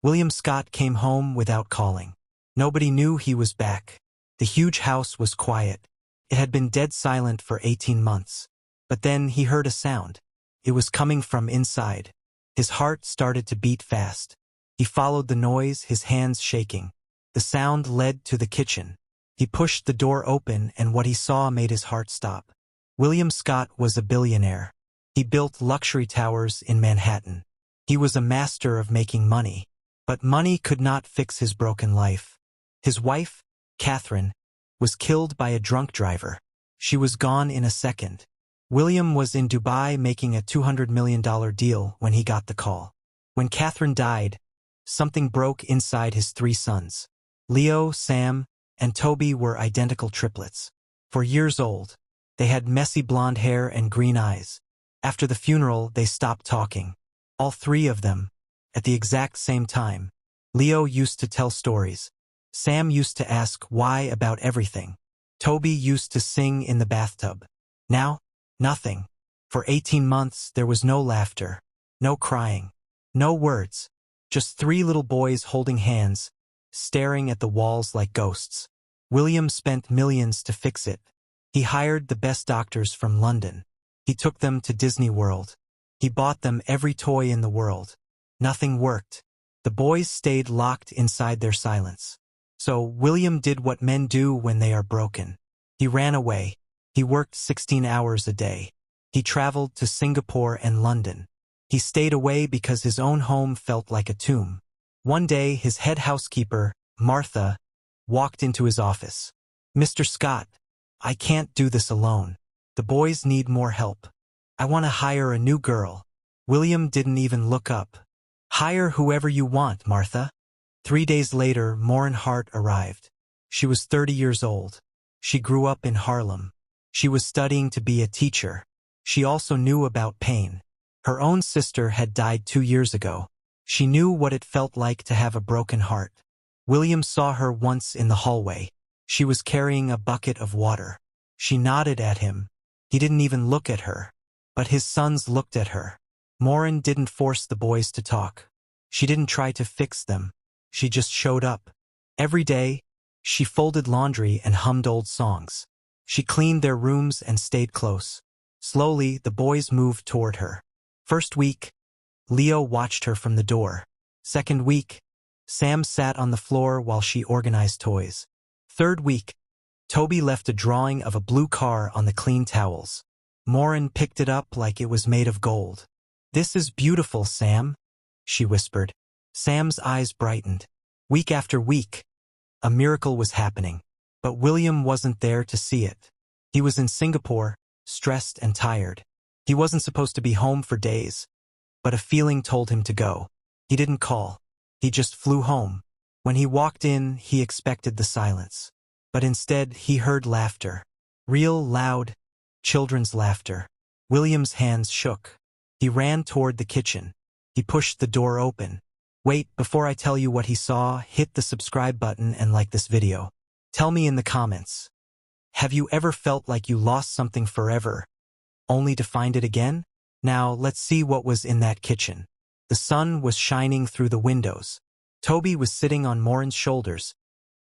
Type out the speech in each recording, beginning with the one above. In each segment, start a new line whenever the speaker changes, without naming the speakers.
William Scott came home without calling. Nobody knew he was back. The huge house was quiet. It had been dead silent for 18 months. But then he heard a sound. It was coming from inside. His heart started to beat fast. He followed the noise, his hands shaking. The sound led to the kitchen. He pushed the door open, and what he saw made his heart stop. William Scott was a billionaire. He built luxury towers in Manhattan. He was a master of making money. But money could not fix his broken life. His wife, Catherine, was killed by a drunk driver. She was gone in a second. William was in Dubai making a $200 million deal when he got the call. When Catherine died, something broke inside his 3 sons. Leo, Sam, and Toby were identical triplets. 4 years old. They had messy blonde hair and green eyes. After the funeral, they stopped talking. All 3 of them, at the exact same time. Leo used to tell stories. Sam used to ask why about everything. Toby used to sing in the bathtub. Now, nothing. For 18 months, there was no laughter, no crying, no words. Just 3 little boys holding hands, staring at the walls like ghosts. William spent millions to fix it. He hired the best doctors from London. He took them to Disney World. He bought them every toy in the world. Nothing worked. The boys stayed locked inside their silence. So William did what men do when they are broken. He ran away. He worked 16 hours a day. He traveled to Singapore and London. He stayed away because his own home felt like a tomb. One day, his head housekeeper, Martha, walked into his office. "Mr. Scott, I can't do this alone. The boys need more help. I want to hire a new girl." William didn't even look up. "Hire whoever you want, Martha." 3 days later, Maureen Hart arrived. She was 30 years old. She grew up in Harlem. She was studying to be a teacher. She also knew about pain. Her own sister had died 2 years ago. She knew what it felt like to have a broken heart. William saw her once in the hallway. She was carrying a bucket of water. She nodded at him. He didn't even look at her. But his sons looked at her. Maureen didn't force the boys to talk. She didn't try to fix them. She just showed up. Every day, she folded laundry and hummed old songs. She cleaned their rooms and stayed close. Slowly, the boys moved toward her. First week, Leo watched her from the door. Second week, Sam sat on the floor while she organized toys. Third week, Toby left a drawing of a blue car on the clean towels. Maureen picked it up like it was made of gold. "This is beautiful, Sam," she whispered. Sam's eyes brightened. Week after week, a miracle was happening. But William wasn't there to see it. He was in Singapore, stressed and tired. He wasn't supposed to be home for days. But a feeling told him to go. He didn't call. He just flew home. When he walked in, he expected the silence. But instead, he heard laughter. Real, loud, children's laughter. William's hands shook. He ran toward the kitchen. He pushed the door open. Wait, before I tell you what he saw, hit the subscribe button and like this video. Tell me in the comments. Have you ever felt like you lost something forever, only to find it again? Now, let's see what was in that kitchen. The sun was shining through the windows. Toby was sitting on Maureen's shoulders,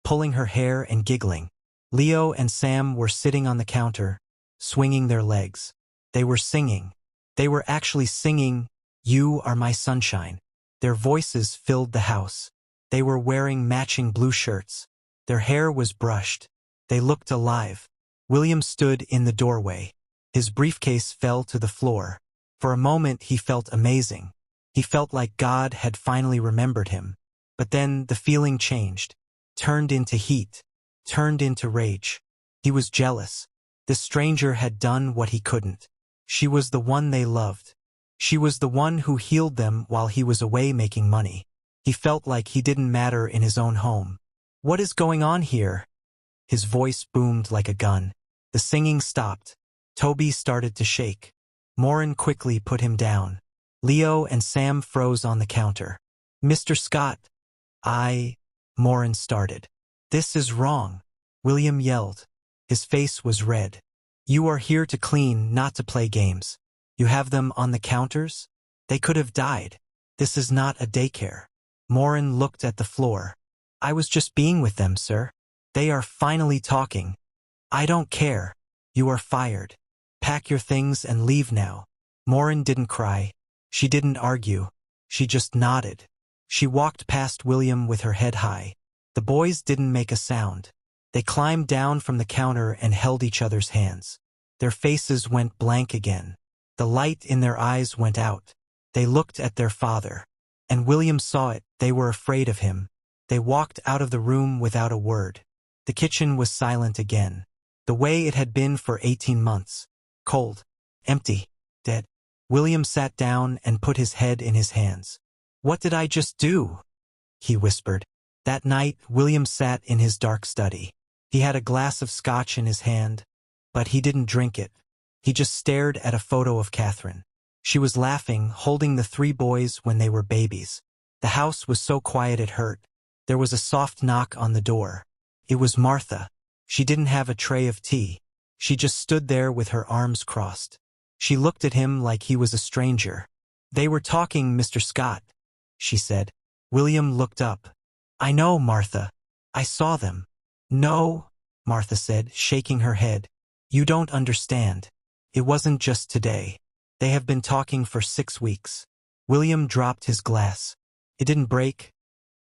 pulling her hair and giggling. Leo and Sam were sitting on the counter, swinging their legs. They were singing. They were actually singing, "You Are My Sunshine." Their voices filled the house. They were wearing matching blue shirts. Their hair was brushed. They looked alive. William stood in the doorway. His briefcase fell to the floor. For a moment, he felt amazing. He felt like God had finally remembered him. But then the feeling changed, turned into heat, turned into rage. He was jealous. This stranger had done what he couldn't. She was the one they loved. She was the one who healed them while he was away making money. He felt like he didn't matter in his own home. "What is going on here?" His voice boomed like a gun. The singing stopped. Toby started to shake. Maureen quickly put him down. Leo and Sam froze on the counter. "Mr. Scott, Maureen started. "This is wrong," William yelled. His face was red. "You are here to clean, not to play games. You have them on the counters? They could have died. This is not a daycare." Morin looked at the floor. I was just being with them, sir. They are finally talking. I don't care. You are fired. Pack your things and leave now. Morin didn't cry. She didn't argue. She just nodded. She walked past William with her head high. The boys didn't make a sound. They climbed down from the counter and held each other's hands. Their faces went blank again. The light in their eyes went out. They looked at their father. And William saw it. They were afraid of him. They walked out of the room without a word. The kitchen was silent again. The way it had been for 18 months. Cold. Empty. Dead. William sat down and put his head in his hands. What did I just do? He whispered. That night, William sat in his dark study. He had a glass of scotch in his hand, but he didn't drink it. He just stared at a photo of Catherine. She was laughing, holding the 3 boys when they were babies. The house was so quiet it hurt. There was a soft knock on the door. It was Martha. She didn't have a tray of tea. She just stood there with her arms crossed. She looked at him like he was a stranger. They were talking, Mr. Scott, she said. William looked up. I know, Martha. I saw them. No, Martha said, shaking her head. You don't understand. It wasn't just today. They have been talking for 6 weeks. William dropped his glass. It didn't break,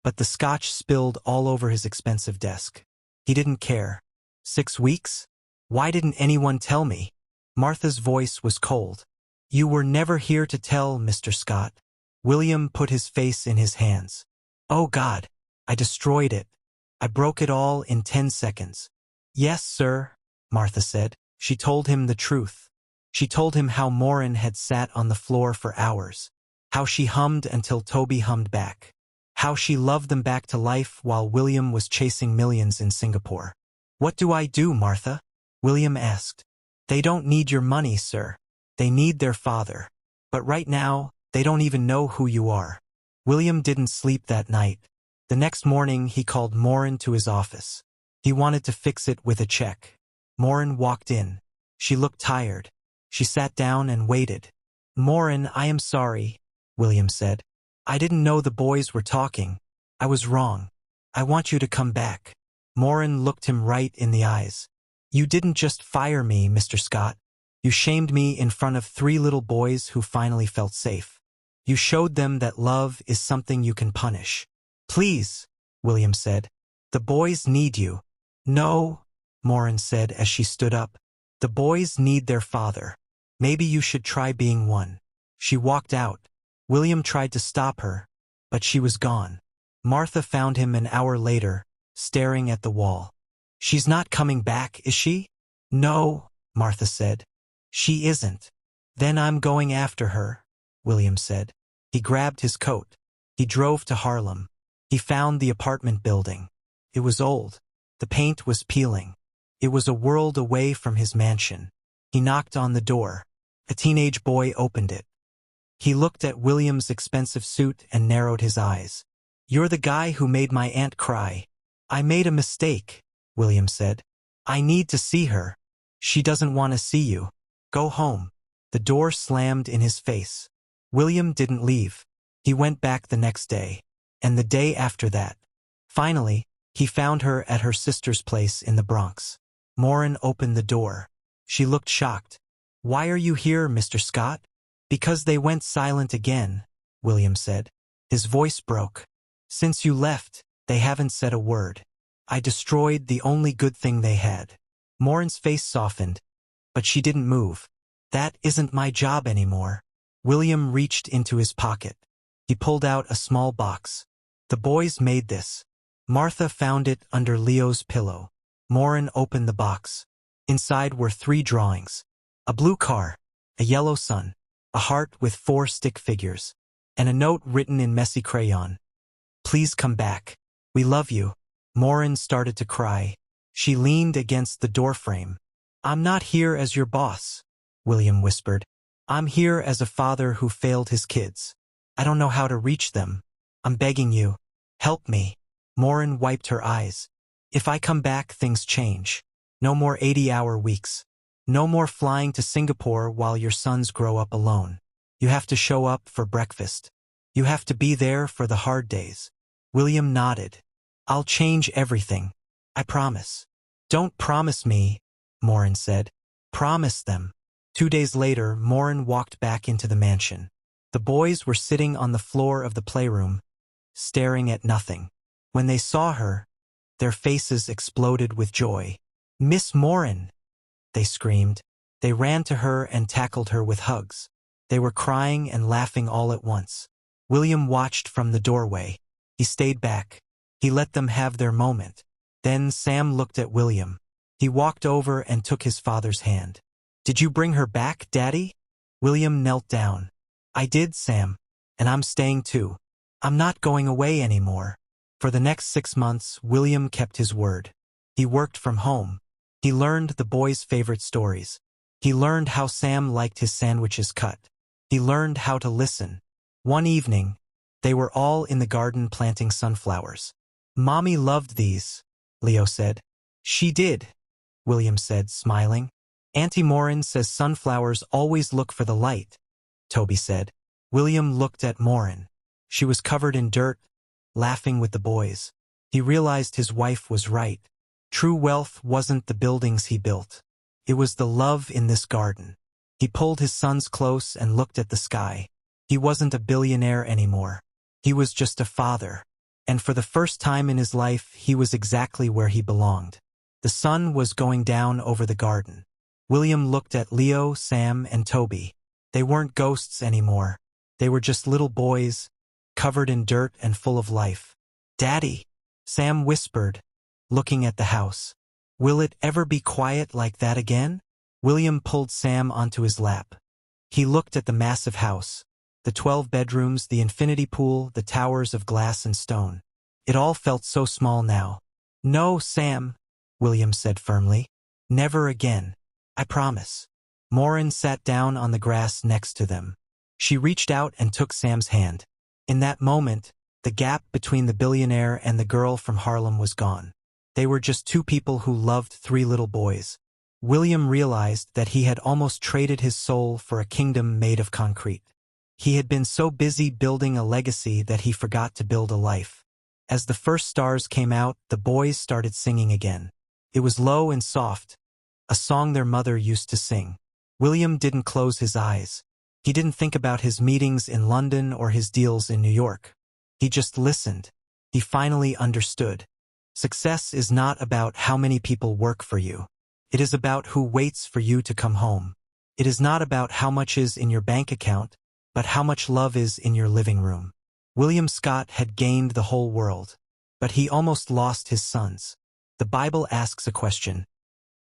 but the scotch spilled all over his expensive desk. He didn't care. 6 weeks? Why didn't anyone tell me? Martha's voice was cold. You were never here to tell, Mr. Scott. William put his face in his hands. Oh God, I destroyed it. I broke it all in 10 seconds. Yes, sir, Martha said. She told him the truth. She told him how Morin had sat on the floor for hours. How she hummed until Toby hummed back. How she loved them back to life while William was chasing millions in Singapore. What do I do, Martha? William asked. They don't need your money, sir. They need their father. But right now, they don't even know who you are. William didn't sleep that night. The next morning, he called Morin to his office. He wanted to fix it with a check. Morin walked in. She looked tired. She sat down and waited. Morin, I am sorry, William said. I didn't know the boys were talking. I was wrong. I want you to come back. Morin looked him right in the eyes. You didn't just fire me, Mr. Scott. You shamed me in front of 3 little boys who finally felt safe. You showed them that love is something you can punish. Please, William said. The boys need you. No, Morin said as she stood up. The boys need their father. Maybe you should try being one. She walked out. William tried to stop her, but she was gone. Martha found him an hour later, staring at the wall. She's not coming back, is she? No, Martha said. She isn't. Then I'm going after her, William said. He grabbed his coat. He drove to Harlem. He found the apartment building. It was old. The paint was peeling. It was a world away from his mansion. He knocked on the door. A teenage boy opened it. He looked at William's expensive suit and narrowed his eyes. You're the guy who made my aunt cry. I made a mistake, William said. I need to see her. She doesn't want to see you. Go home. The door slammed in his face. William didn't leave. He went back the next day, and the day after that. Finally, he found her at her sister's place in the Bronx. Morin opened the door. She looked shocked. Why are you here, Mr. Scott? Because they went silent again, William said. His voice broke. Since you left, they haven't said a word. I destroyed the only good thing they had. Morin's face softened, but she didn't move. That isn't my job anymore. William reached into his pocket. He pulled out a small box. The boys made this. Martha found it under Leo's pillow. Morin opened the box. Inside were 3 drawings. A blue car, a yellow sun, a heart with 4 stick figures, and a note written in messy crayon. Please come back. We love you. Morin started to cry. She leaned against the doorframe. I'm not here as your boss, William whispered. I'm here as a father who failed his kids. I don't know how to reach them. I'm begging you. Help me. Morin wiped her eyes. If I come back, things change. No more 80-hour weeks. No more flying to Singapore while your sons grow up alone. You have to show up for breakfast. You have to be there for the hard days. William nodded. I'll change everything. I promise. Don't promise me, Morin said. Promise them. 2 days later, Morin walked back into the mansion. The boys were sitting on the floor of the playroom, staring at nothing. When they saw her, their faces exploded with joy. Miss Morin! They screamed. They ran to her and tackled her with hugs. They were crying and laughing all at once. William watched from the doorway. He stayed back. He let them have their moment. Then Sam looked at William. He walked over and took his father's hand. Did you bring her back, Daddy? William knelt down. I did, Sam. And I'm staying too. I'm not going away anymore. For the next 6 months, William kept his word. He worked from home. He learned the boys' favorite stories. He learned how Sam liked his sandwiches cut. He learned how to listen. One evening, they were all in the garden planting sunflowers. Mommy loved these, Leo said. She did, William said, smiling. Auntie Morin says sunflowers always look for the light, Toby said. William looked at Morin. She was covered in dirt, laughing with the boys. He realized his wife was right. True wealth wasn't the buildings he built. It was the love in this garden. He pulled his sons close and looked at the sky. He wasn't a billionaire anymore. He was just a father. And for the first time in his life, he was exactly where he belonged. The sun was going down over the garden. William looked at Leo, Sam, and Toby. They weren't ghosts anymore. They were just little boys, covered in dirt and full of life. Daddy, Sam whispered, looking at the house. Will it ever be quiet like that again? William pulled Sam onto his lap. He looked at the massive house, the 12 bedrooms, the infinity pool, the towers of glass and stone. It all felt so small now. No, Sam, William said firmly. Never again. I promise. Morin sat down on the grass next to them. She reached out and took Sam's hand. In that moment, the gap between the billionaire and the girl from Harlem was gone. They were just two people who loved 3 little boys. William realized that he had almost traded his soul for a kingdom made of concrete. He had been so busy building a legacy that he forgot to build a life. As the first stars came out, the boys started singing again. It was low and soft, a song their mother used to sing. William didn't close his eyes. He didn't think about his meetings in London or his deals in New York. He just listened. He finally understood. Success is not about how many people work for you. It is about who waits for you to come home. It is not about how much is in your bank account, but how much love is in your living room. William Scott had gained the whole world, but he almost lost his sons. The Bible asks a question.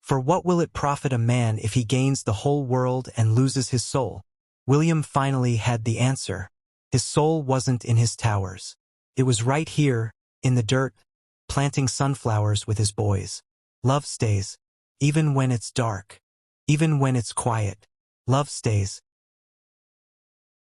For what will it profit a man if he gains the whole world and loses his soul? William finally had the answer. His soul wasn't in his towers. It was right here, in the dirt, planting sunflowers with his boys. Love stays, even when it's dark, even when it's quiet. Love stays,